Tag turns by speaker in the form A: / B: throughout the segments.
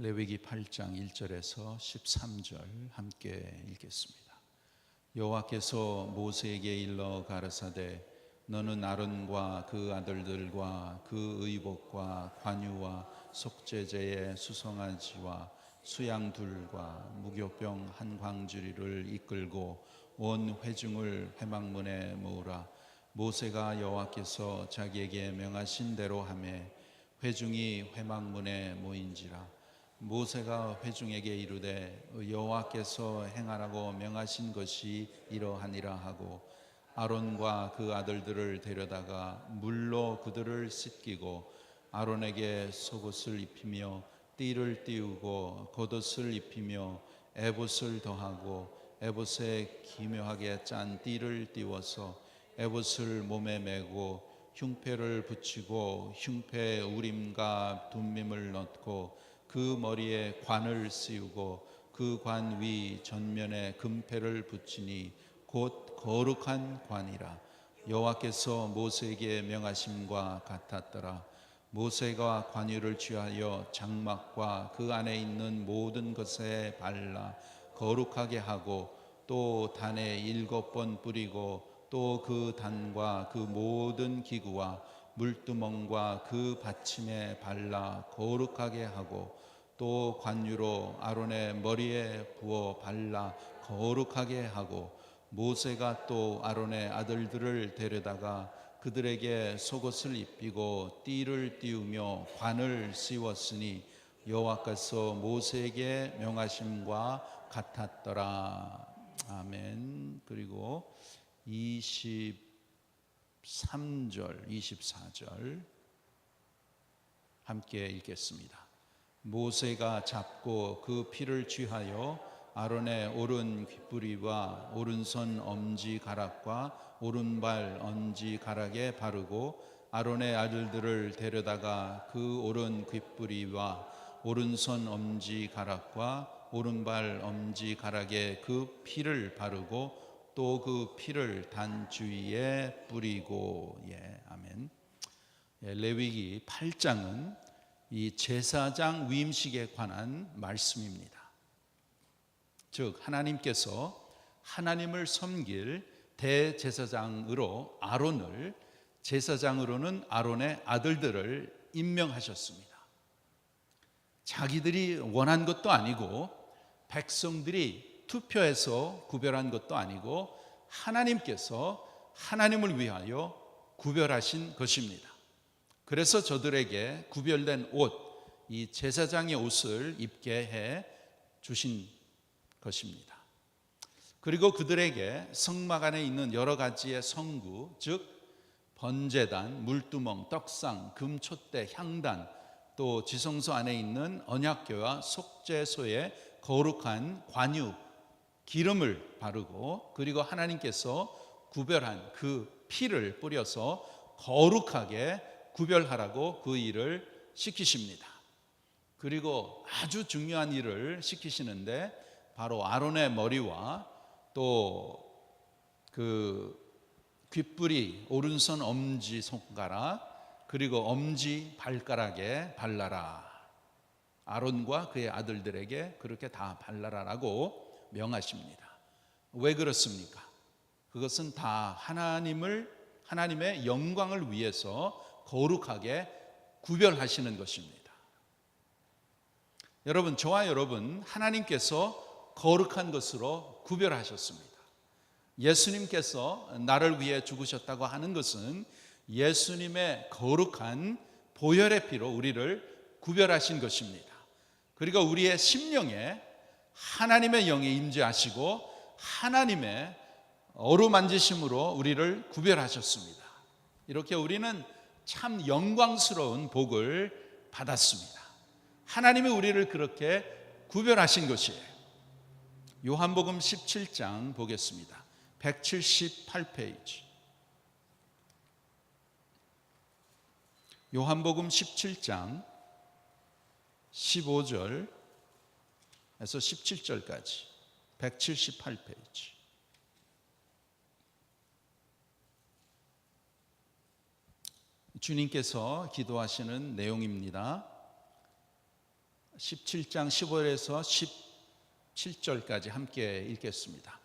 A: 레위기 8장 1절에서 13절 함께 읽겠습니다. 여호와께서 모세에게 일러 가르사대 너는 아론과 그 아들들과 그 의복과 관유와 속죄제의 수송아지와 수양둘과 무교병 한 광주리를 이끌고 온 회중을 회막문에 모으라. 모세가 여호와께서 자기에게 명하신 대로 하매 회중이 회막문에 모인지라. 모세가 회중에게 이르되 여호와께서 행하라고 명하신 것이 이러하니라 하고 아론과 그 아들들을 데려다가 물로 그들을 씻기고 아론에게 속옷을 입히며 띠를 띠우고 겉옷을 입히며 에봇을 더하고 에봇에 기묘하게 짠 띠를 띠워서 에봇을 몸에 메고 흉패를 붙이고 흉패에 우림과 둠밈을 넣고 그 머리에 관을 씌우고 그 관 위 전면에 금패를 붙이니 곧 거룩한 관이라. 여호와께서 모세에게 명하심과 같았더라. 모세가 관유를 취하여 장막과 그 안에 있는 모든 것에 발라 거룩하게 하고 또 단에 7번 뿌리고 또 그 단과 그 모든 기구와 물두멍과 그 받침에 발라 거룩하게 하고 또 관유로 아론의 머리에 부어 발라 거룩하게 하고 모세가 또 아론의 아들들을 데려다가 그들에게 속옷을 입히고 띠를 띠우며 관을 씌웠으니 여호와께서 모세에게 명하심과 같았더라. 아멘. 그리고 23절, 24절 함께 읽겠습니다. 모세가 잡고 그 피를 취하여 아론의 오른 귓부리와 오른손 엄지가락과 오른발 엄지가락에 바르고 아론의 아들들을 데려다가 그 오른 귓부리와 오른손 엄지가락과 오른발 엄지가락에 그 피를 바르고 또 그 피를 단 주위에 뿌리고. 아멘. 레위기 8장은 이 제사장 위임식에 관한 말씀입니다. 즉 하나님께서 하나님을 섬길 대제사장으로 아론을, 제사장으로는 아론의 아들들을 임명하셨습니다. 자기들이 원한 것도 아니고 백성들이 투표해서 구별한 것도 아니고 하나님께서 하나님을 위하여 구별하신 것입니다. 그래서 저들에게 구별된 옷, 이 제사장의 옷을 입게 해 주신 것입니다. 그리고 그들에게 성막 안에 있는 여러 가지의 성구, 즉 번제단, 물두멍, 떡상, 금촛대, 향단, 또 지성소 안에 있는 언약궤와 속죄소의 거룩한 관유, 기름을 바르고 그리고 하나님께서 구별한 그 피를 뿌려서 거룩하게 구별하라고 그 일을 시키십니다. 그리고 아주 중요한 일을 시키시는데 바로 아론의 머리와 또 그 귓부리, 오른손 엄지 손가락 그리고 엄지 발가락에 발라라. 아론과 그의 아들들에게 그렇게 다 발라라라고 명하십니다. 왜 그렇습니까? 그것은 다 하나님의 영광을 위해서 거룩하게 구별하시는 것입니다. 여러분, 저와 여러분 하나님께서 거룩한 것으로 구별하셨습니다. 예수님께서 나를 위해 죽으셨다고 하는 것은 예수님의 거룩한 보혈의 피로 우리를 구별하신 것입니다. 그리고 우리의 심령에 하나님의 영이 임재하시고 하나님의 어루만지심으로 우리를 구별하셨습니다. 이렇게 우리는 참 영광스러운 복을 받았습니다. 하나님이 우리를 그렇게 구별하신 것이에요. 요한복음 17장 보겠습니다. 178페이지. 요한복음 17장 15절에서 17절까지 178페이지. 주님께서 기도하시는 내용입니다. 17장 15절에서 17절까지 함께 읽겠습니다.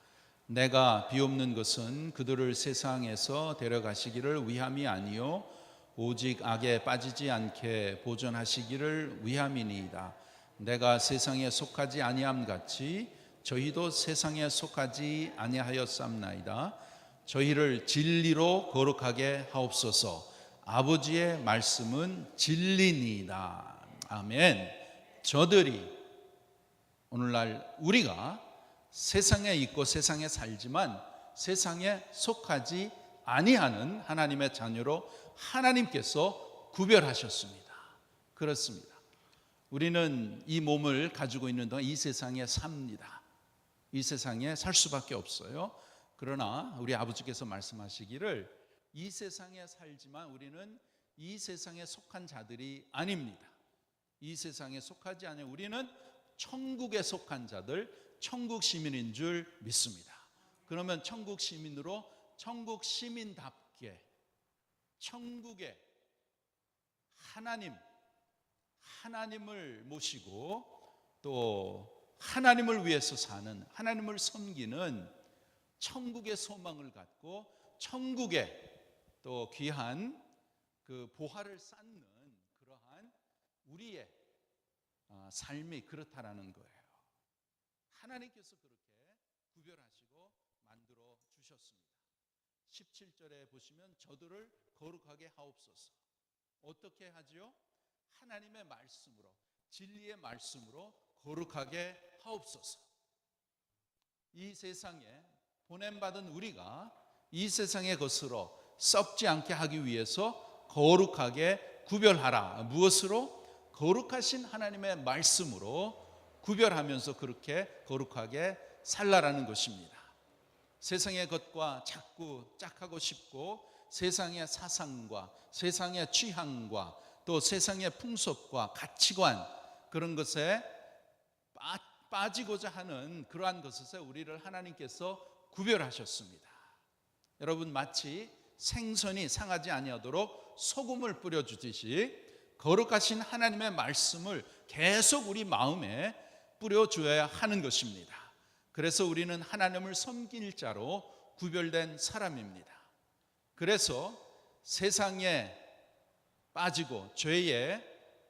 A: 내가 비옵는 것은 그들을 세상에서 데려가시기를 위함이 아니요 오직 악에 빠지지 않게 보존하시기를 위함이니이다. 내가 세상에 속하지 아니함 같이 저희도 세상에 속하지 아니하였삼나이다. 저희를 진리로 거룩하게 하옵소서. 아버지의 말씀은 진리니이다. 아멘. 저들이 오늘날 우리가 세상에 있고 세상에 살지만 세상에 속하지 아니하는 하나님의 자녀로 하나님께서 구별하셨습니다. 그렇습니다. 우리는 이 몸을 가지고 있는 동안 이 세상에 삽니다. 이 세상에 살 수밖에 없어요. 그러나 우리 아버지께서 말씀하시기를 이 세상에 살지만 우리는 이 세상에 속한 자들이 아닙니다. 이 세상에 속하지 않아요. 우리는 천국에 속한 자들, 천국 시민인 줄 믿습니다. 그러면 천국 시민으로 천국 시민답게 천국의 하나님을 모시고 또 하나님을 위해서 사는, 하나님을 섬기는 천국의 소망을 갖고 천국의 또 귀한 그 보화를 쌓는 그러한 우리의 삶이 그렇다라는 거예요. 하나님께서 그렇게 구별하시고 만들어 주셨습니다. 17절에 보시면 저들을 거룩하게 하옵소서. 어떻게 하지요? 하나님의 말씀으로, 진리의 말씀으로 거룩하게 하옵소서. 이 세상에 보냄받은 우리가 이 세상의 것으로 썩지 않게 하기 위해서 거룩하게 구별하라. 무엇으로? 거룩하신 하나님의 말씀으로 구별하면서 그렇게 거룩하게 살라라는 것입니다. 세상의 것과 자꾸 짝하고 싶고 세상의 사상과 세상의 취향과 또 세상의 풍속과 가치관 그런 것에 빠지고자 하는 그러한 것에서 우리를 하나님께서 구별하셨습니다. 여러분 마치 생선이 상하지 아니하도록 소금을 뿌려주듯이 거룩하신 하나님의 말씀을 계속 우리 마음에 뿌려줘야 하는 것입니다. 그래서 우리는 하나님을 섬길 자로 구별된 사람입니다. 그래서 세상에 빠지고 죄에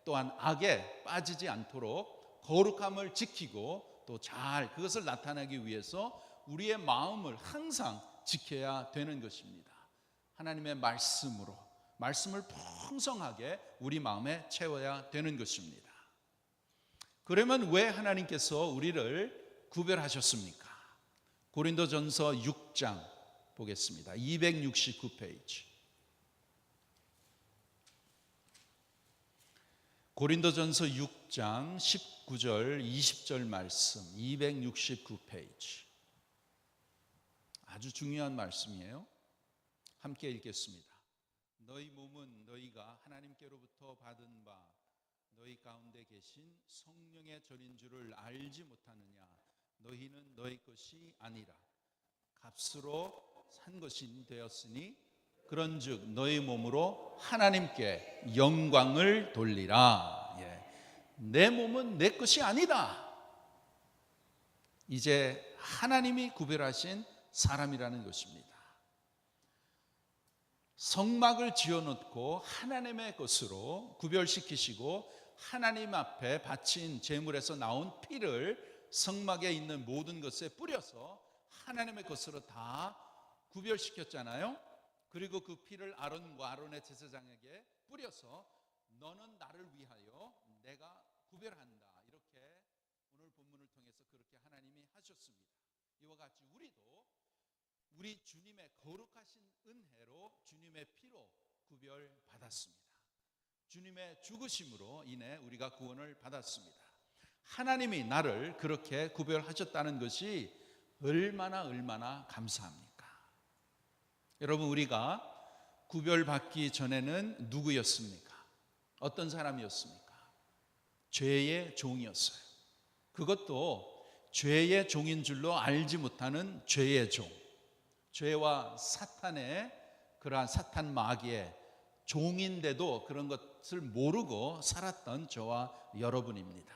A: 또한 악에 빠지지 않도록 거룩함을 지키고 또 잘 그것을 나타내기 위해서 우리의 마음을 항상 지켜야 되는 것입니다. 하나님의 말씀을 풍성하게 우리 마음에 채워야 되는 것입니다. 그러면 왜 하나님께서 우리를 구별하셨습니까? 고린도전서 6장 보겠습니다. 269페이지. 고린도전서 6장 19절 20절 말씀 269페이지. 아주 중요한 말씀이에요. 함께 읽겠습니다. 너희 몸은 너희가 하나님께로부터 받은 바 너희 가운데 계신 성령의 전인 줄을 알지 못하느냐. 너희는 너희 것이 아니라 값으로 산 것이 되었으니 그런즉 너희 몸으로 하나님께 영광을 돌리라. 내 몸은 내 것이 아니다. 이제 하나님이 구별하신 사람이라는 것입니다. 성막을 지어놓고 하나님의 것으로 구별시키시고 하나님 앞에 바친 제물에서 나온 피를 성막에 있는 모든 것에 뿌려서 하나님의 것으로 다 구별시켰잖아요. 그리고 그 피를 아론과 아론의 제사장에게 뿌려서 너는 나를 위하여 내가 구별한다. 이렇게 오늘 본문을 통해서 그렇게 하나님이 하셨습니다. 이와 같이 우리도 우리 주님의 거룩하신 은혜로 주님의 피로 구별받았습니다. 주님의 죽으심으로 인해 우리가 구원을 받았습니다. 하나님이 나를 그렇게 구별하셨다는 것이 얼마나 감사합니까? 여러분 우리가 구별받기 전에는 누구였습니까? 어떤 사람이었습니까? 죄의 종이었어요. 그것도 죄의 종인 줄로 알지 못하는 죄의 종. 죄와 사탄의 그러한 사탄 마귀의 종인데도 그런 것을 모르고 살았던 저와 여러분입니다.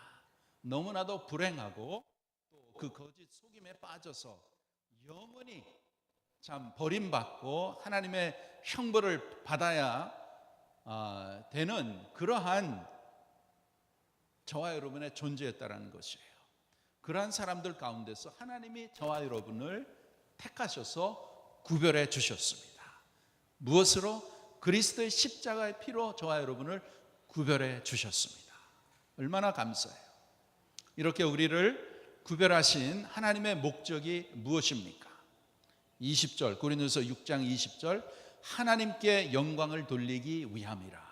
A: 너무나도 불행하고 또 그 거짓 속임에 빠져서 영원히 참 버림받고 하나님의 형벌을 받아야 되는 그러한 저와 여러분의 존재였다라는 것이에요. 그러한 사람들 가운데서 하나님이 저와 여러분을 택하셔서 구별해 주셨습니다. 무엇으로? 그리스도의 십자가의 피로 저와 여러분을 구별해 주셨습니다. 얼마나 감사해요. 이렇게 우리를 구별하신 하나님의 목적이 무엇입니까? 20절, 고린도서 6장 20절, 하나님께 영광을 돌리기 위함이라.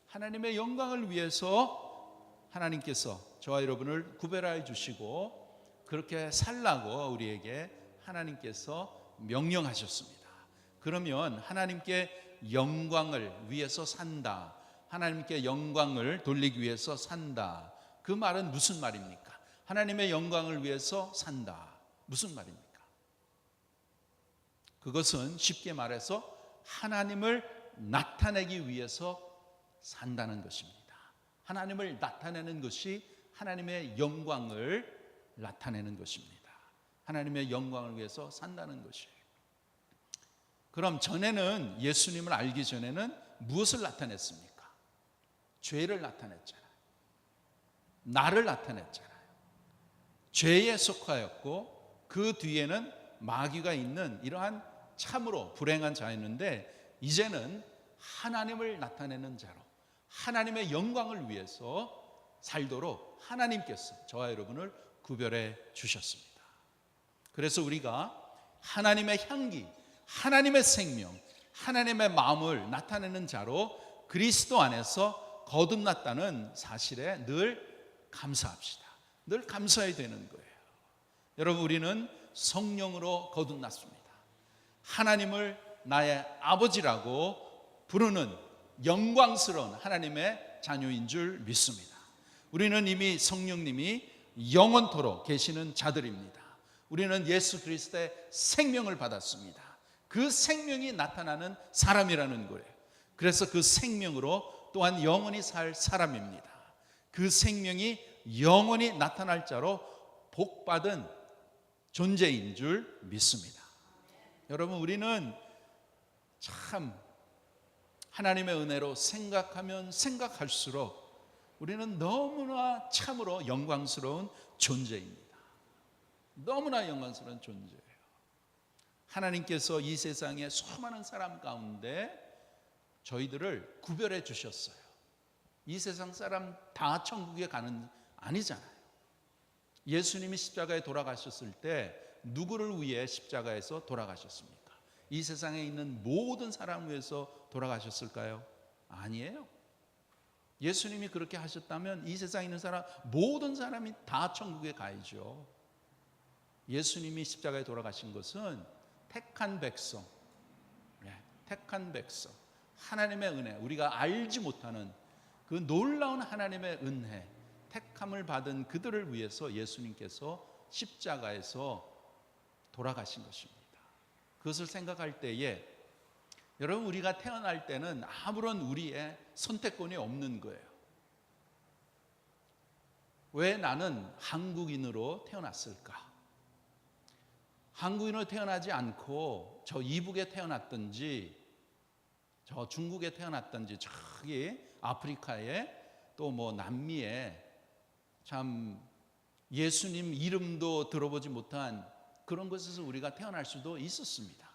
A: 하나님의 영광을 위해서 하나님께서 저와 여러분을 구별하여 주시고 그렇게 살라고 우리에게 하나님께서 명령하셨습니다. 그러면 하나님께 영광을 위해서 산다, 하나님께 영광을 돌리기 위해서 산다, 그 말은 무슨 말입니까? 하나님의 영광을 위해서 산다, 무슨 말입니까? 그것은 쉽게 말해서 하나님을 나타내기 위해서 산다는 것입니다. 하나님을 나타내는 것이 하나님의 영광을 나타내는 것입니다. 하나님의 영광을 위해서 산다는 것이에요. 그럼 전에는, 예수님을 알기 전에는 무엇을 나타냈습니까? 죄를 나타냈잖아요. 나를 나타냈잖아요. 죄에 속하였고 그 뒤에는 마귀가 있는 이러한 참으로 불행한 자였는데, 이제는 하나님을 나타내는 자로 하나님의 영광을 위해서 살도록 하나님께서 저와 여러분을 구별해 주셨습니다. 그래서 우리가 하나님의 향기, 하나님의 생명, 하나님의 마음을 나타내는 자로 그리스도 안에서 거듭났다는 사실에 늘 감사합시다. 늘 감사해야 되는 거예요. 여러분, 우리는 성령으로 거듭났습니다. 하나님을 나의 아버지라고 부르는 영광스러운 하나님의 자녀인 줄 믿습니다. 우리는 이미 성령님이 영원토록 계시는 자들입니다. 우리는 예수 그리스도의 생명을 받았습니다. 그 생명이 나타나는 사람이라는 거예요. 그래서 그 생명으로 또한 영원히 살 사람입니다. 그 생명이 영원히 나타날 자로 복받은 존재인 줄 믿습니다. 여러분, 우리는 참 하나님의 은혜로 생각하면 생각할수록 우리는 너무나 참으로 영광스러운 존재입니다. 너무나 영광스러운 존재예요. 하나님께서 이 세상의 수많은 사람 가운데 저희들을 구별해 주셨어요. 이 세상 사람 다 천국에 가는 아니잖아요. 예수님이 십자가에 돌아가셨을 때 누구를 위해 십자가에서 돌아가셨습니까? 이 세상에 있는 모든 사람을 위해서 돌아가셨을까요? 아니에요. 예수님이 그렇게 하셨다면 이 세상에 있는 사람, 모든 사람이 다 천국에 가야죠. 예수님이 십자가에 돌아가신 것은 택한 백성, 택한 백성, 하나님의 은혜, 우리가 알지 못하는 그 놀라운 하나님의 은혜, 택함을 받은 그들을 위해서 예수님께서 십자가에서 돌아가신 것입니다. 그것을 생각할 때에 여러분, 우리가 태어날 때는 아무런 우리의 선택권이 없는 거예요. 왜 나는 한국인으로 태어났을까? 한국인으로 태어나지 않고 저 이북에 태어났든지 저 중국에 태어났든지 저기 아프리카에 또 뭐 남미에 참 예수님 이름도 들어보지 못한 그런 곳에서 우리가 태어날 수도 있었습니다.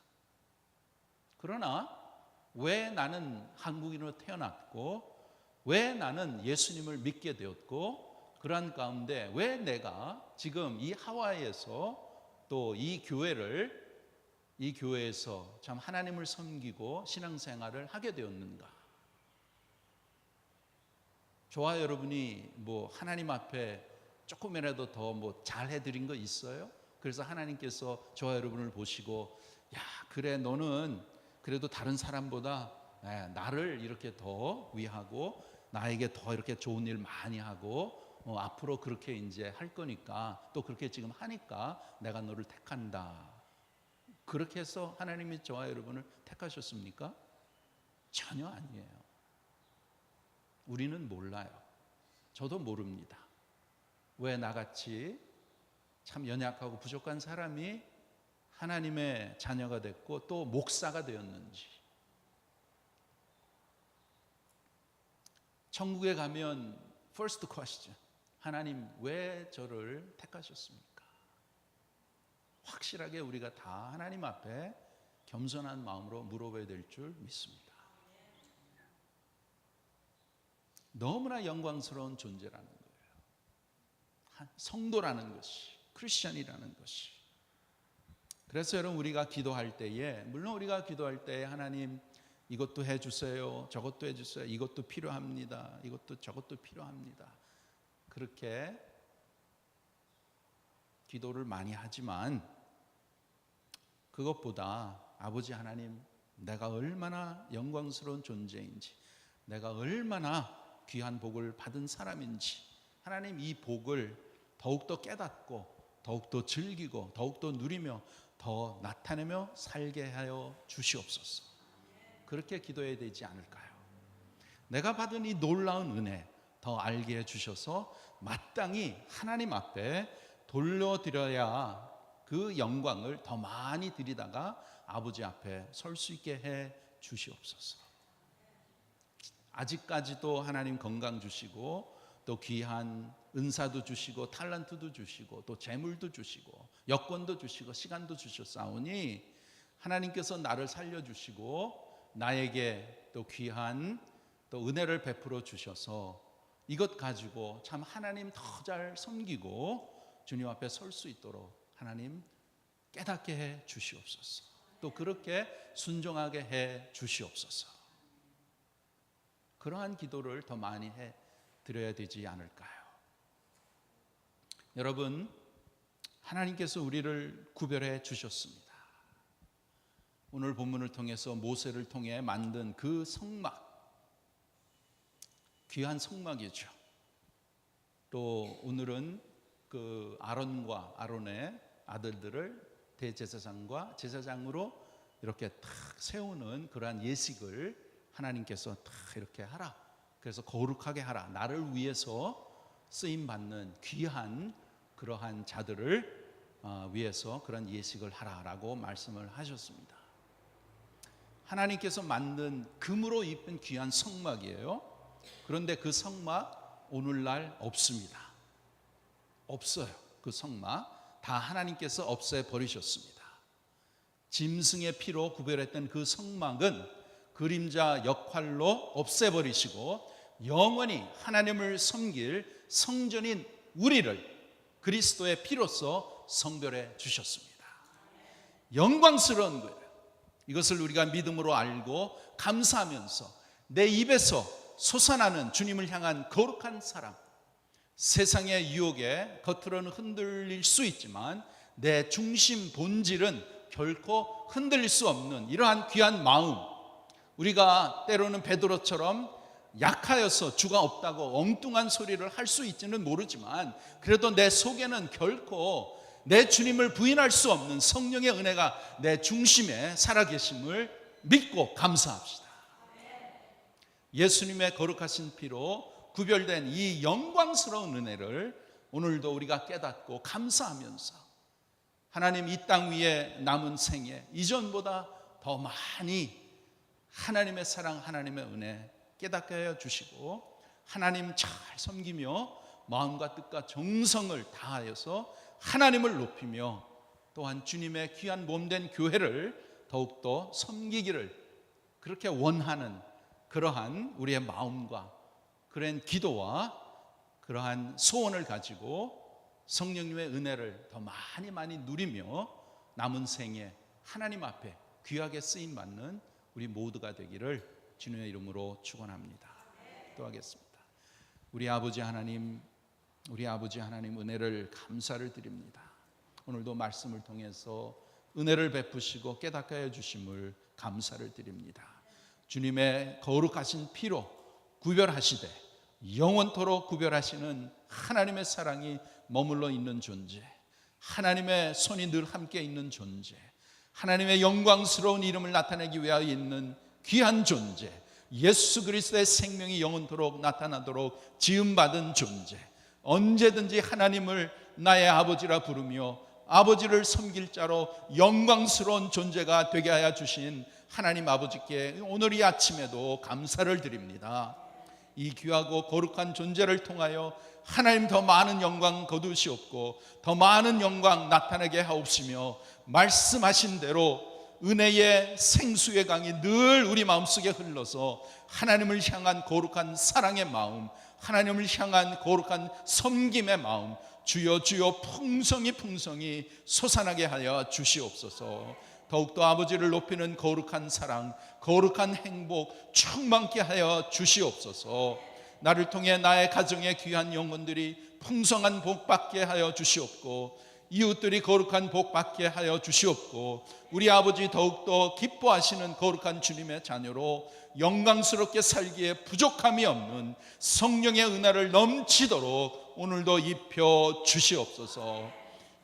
A: 그러나 왜 나는 한국인으로 태어났고 왜 나는 예수님을 믿게 되었고 그러한 가운데 왜 내가 지금 이 하와이에서 또 이 교회에서 참 하나님을 섬기고 신앙생활을 하게 되었는가? 저와 여러분이 뭐 하나님 앞에 조금이라도 더 뭐 잘해드린 거 있어요? 그래서 하나님께서 저와 여러분을 보시고, 야, 그래, 너는 그래도 다른 사람보다 나를 이렇게 더 위하고 나에게 더 이렇게 좋은 일 많이 하고 앞으로 그렇게 이제 할 거니까, 또 그렇게 지금 하니까 내가 너를 택한다, 그렇게 해서 하나님이 저와 여러분을 택하셨습니까? 전혀 아니에요. 우리는 몰라요. 저도 모릅니다. 왜 나같이 참 연약하고 부족한 사람이 하나님의 자녀가 됐고 또 목사가 되었는지, 천국에 가면 first question, 하나님 왜 저를 택하셨습니까? 확실하게 우리가 다 하나님 앞에 겸손한 마음으로 물어봐야 될 줄 믿습니다. 너무나 영광스러운 존재라는 거예요. 성도라는 것이, 크리스천이라는 것이. 그래서 여러분, 우리가 기도할 때에, 물론 우리가 기도할 때에 하나님 이것도 해주세요, 저것도 해주세요, 이것도 필요합니다, 이것도 저것도 필요합니다, 그렇게 기도를 많이 하지만 그것보다 아버지 하나님, 내가 얼마나 영광스러운 존재인지, 내가 얼마나 귀한 복을 받은 사람인지, 하나님 이 복을 더욱더 깨닫고 더욱더 즐기고 더욱더 누리며 더 나타내며 살게 하여 주시옵소서. 그렇게 기도해야 되지 않을까요? 내가 받은 이 놀라운 은혜 더 알게 해주셔서 마땅히 하나님 앞에 돌려드려야 그 영광을 더 많이 드리다가 아버지 앞에 설 수 있게 해 주시옵소서. 아직까지도 하나님 건강 주시고 또 귀한 은사도 주시고 탤런트도 주시고 또 재물도 주시고 여권도 주시고 시간도 주셨사오니, 하나님께서 나를 살려주시고 나에게 또 귀한 또 은혜를 베풀어 주셔서 이것 가지고 참 하나님 더 잘 섬기고 주님 앞에 설 수 있도록 하나님 깨닫게 해 주시옵소서. 또 그렇게 순종하게 해 주시옵소서. 그러한 기도를 더 많이 해 드려야 되지 않을까요? 여러분, 하나님께서 우리를 구별해 주셨습니다. 오늘 본문을 통해서 모세를 통해 만든 그 성막, 귀한 성막이죠. 또 오늘은 그 아론과 아론의 아들들을 대제사장과 제사장으로 이렇게 탁 세우는 그러한 예식을 하나님께서 탁 이렇게 하라, 그래서 거룩하게 하라, 나를 위해서 쓰임받는 귀한 그러한 자들을 위해서 그런 예식을 하라라고 말씀을 하셨습니다. 하나님께서 만든 금으로 입힌 귀한 성막이에요. 그런데 그 성막 오늘날 없습니다. 없어요. 그 성막 다 하나님께서 없애버리셨습니다. 짐승의 피로 구별했던 그 성막은 그림자 역할로 없애버리시고 영원히 하나님을 섬길 성전인 우리를 그리스도의 피로써 성별해 주셨습니다. 영광스러운 거예요. 이것을 우리가 믿음으로 알고 감사하면서 내 입에서 솟아나는 주님을 향한 거룩한 사람, 세상의 유혹에 겉으로는 흔들릴 수 있지만 내 중심 본질은 결코 흔들릴 수 없는 이러한 귀한 마음, 우리가 때로는 베드로처럼 약하여서 주가 없다고 엉뚱한 소리를 할 수 있지는 모르지만 그래도 내 속에는 결코 내 주님을 부인할 수 없는 성령의 은혜가 내 중심에 살아계심을 믿고 감사합시다. 예수님의 거룩하신 피로 구별된 이 영광스러운 은혜를 오늘도 우리가 깨닫고 감사하면서 하나님 이 땅 위에 남은 생에 이전보다 더 많이 하나님의 사랑, 하나님의 은혜 깨닫게 하여 주시고 하나님 잘 섬기며 마음과 뜻과 정성을 다하여서 하나님을 높이며 또한 주님의 귀한 몸된 교회를 더욱더 섬기기를 그렇게 원하는 그러한 우리의 마음과 그런 기도와 그러한 소원을 가지고 성령님의 은혜를 더 많이 누리며 남은 생에 하나님 앞에 귀하게 쓰임받는 우리 모두가 되기를 주님의 이름으로 축원합니다. 기도하겠습니다. 우리 아버지 하나님 은혜를 감사를 드립니다. 오늘도 말씀을 통해서 은혜를 베푸시고 깨닫게 해 주심을 감사를 드립니다. 주님의 거룩하신 피로 구별하시되 영원토록 구별하시는 하나님의 사랑이 머물러 있는 존재, 하나님의 손이 늘 함께 있는 존재, 하나님의 영광스러운 이름을 나타내기 위하여 있는 귀한 존재, 예수 그리스도의 생명이 영원토록 나타나도록 지음받은 존재, 언제든지 하나님을 나의 아버지라 부르며 아버지를 섬길 자로 영광스러운 존재가 되게 하여 주신 하나님 아버지께 오늘 이 아침에도 감사를 드립니다. 이 귀하고 거룩한 존재를 통하여 하나님 더 많은 영광 거두시옵고 더 많은 영광 나타나게 하옵시며, 말씀하신 대로 은혜의 생수의 강이 늘 우리 마음속에 흘러서 하나님을 향한 거룩한 사랑의 마음, 하나님을 향한 거룩한 섬김의 마음, 주여 주여 풍성히 솟아나게 하여 주시옵소서. 더욱더 아버지를 높이는 거룩한 사랑, 거룩한 행복 충만케 하여 주시옵소서. 나를 통해 나의 가정에 귀한 영혼들이 풍성한 복 받게 하여 주시옵고, 이웃들이 거룩한 복 받게 하여 주시옵고, 우리 아버지 더욱더 기뻐하시는 거룩한 주님의 자녀로 영광스럽게 살기에 부족함이 없는 성령의 은혜를 넘치도록 오늘도 입혀 주시옵소서.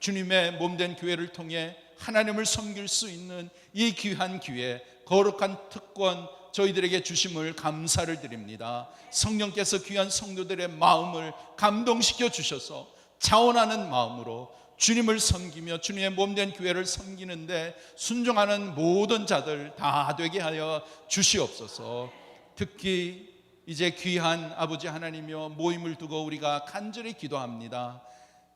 A: 주님의 몸된 교회를 통해 하나님을 섬길 수 있는 이 귀한 기회, 거룩한 특권 저희들에게 주심을 감사를 드립니다. 성령께서 귀한 성도들의 마음을 감동시켜 주셔서 자원하는 마음으로 주님을 섬기며 주님의 몸된 교회를 섬기는데 순종하는 모든 자들 다 되게 하여 주시옵소서. 특히 이제 귀한 아버지 하나님이여, 모임을 두고 우리가 간절히 기도합니다.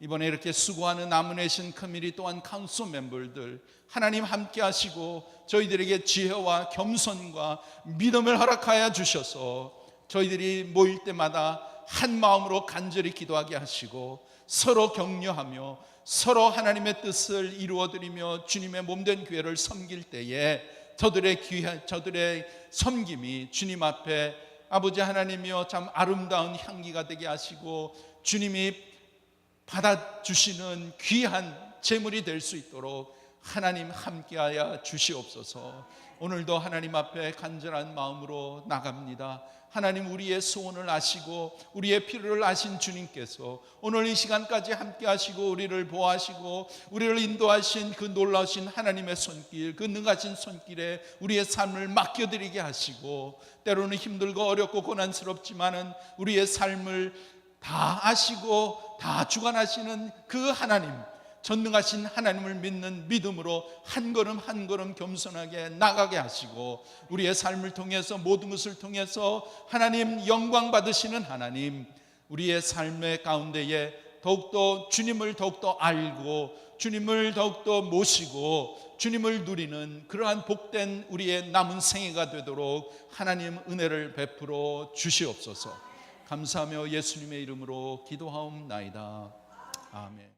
A: 이번에 이렇게 수고하는 나무내신 커뮤니티 또한 카운슬 멤버들 하나님 함께 하시고 저희들에게 지혜와 겸손과 믿음을 허락하여 주셔서 저희들이 모일 때마다 한 마음으로 간절히 기도하게 하시고 서로 격려하며 서로 하나님의 뜻을 이루어드리며 주님의 몸된 교회를 섬길 때에 저들의 섬김이 주님 앞에 아버지 하나님이여 참 아름다운 향기가 되게 하시고 주님이 받아주시는 귀한 제물이 될 수 있도록 하나님 함께하여 주시옵소서. 오늘도 하나님 앞에 간절한 마음으로 나갑니다. 하나님, 우리의 소원을 아시고 우리의 필요를 아신 주님께서 오늘 이 시간까지 함께 하시고 우리를 보호하시고 우리를 인도하신 그 놀라우신 하나님의 손길, 그 능하신 손길에 우리의 삶을 맡겨드리게 하시고, 때로는 힘들고 어렵고 고난스럽지만은 우리의 삶을 다 아시고 다 주관하시는 그 하나님, 전능하신 하나님을 믿는 믿음으로 한 걸음 한 걸음 겸손하게 나가게 하시고, 우리의 삶을 통해서 모든 것을 통해서 하나님 영광 받으시는 하나님, 우리의 삶의 가운데에 더욱더 주님을 더욱더 알고 주님을 더욱더 모시고 주님을 누리는 그러한 복된 우리의 남은 생애가 되도록 하나님 은혜를 베풀어 주시옵소서. 감사하며 예수님의 이름으로 기도하옵나이다. 아멘.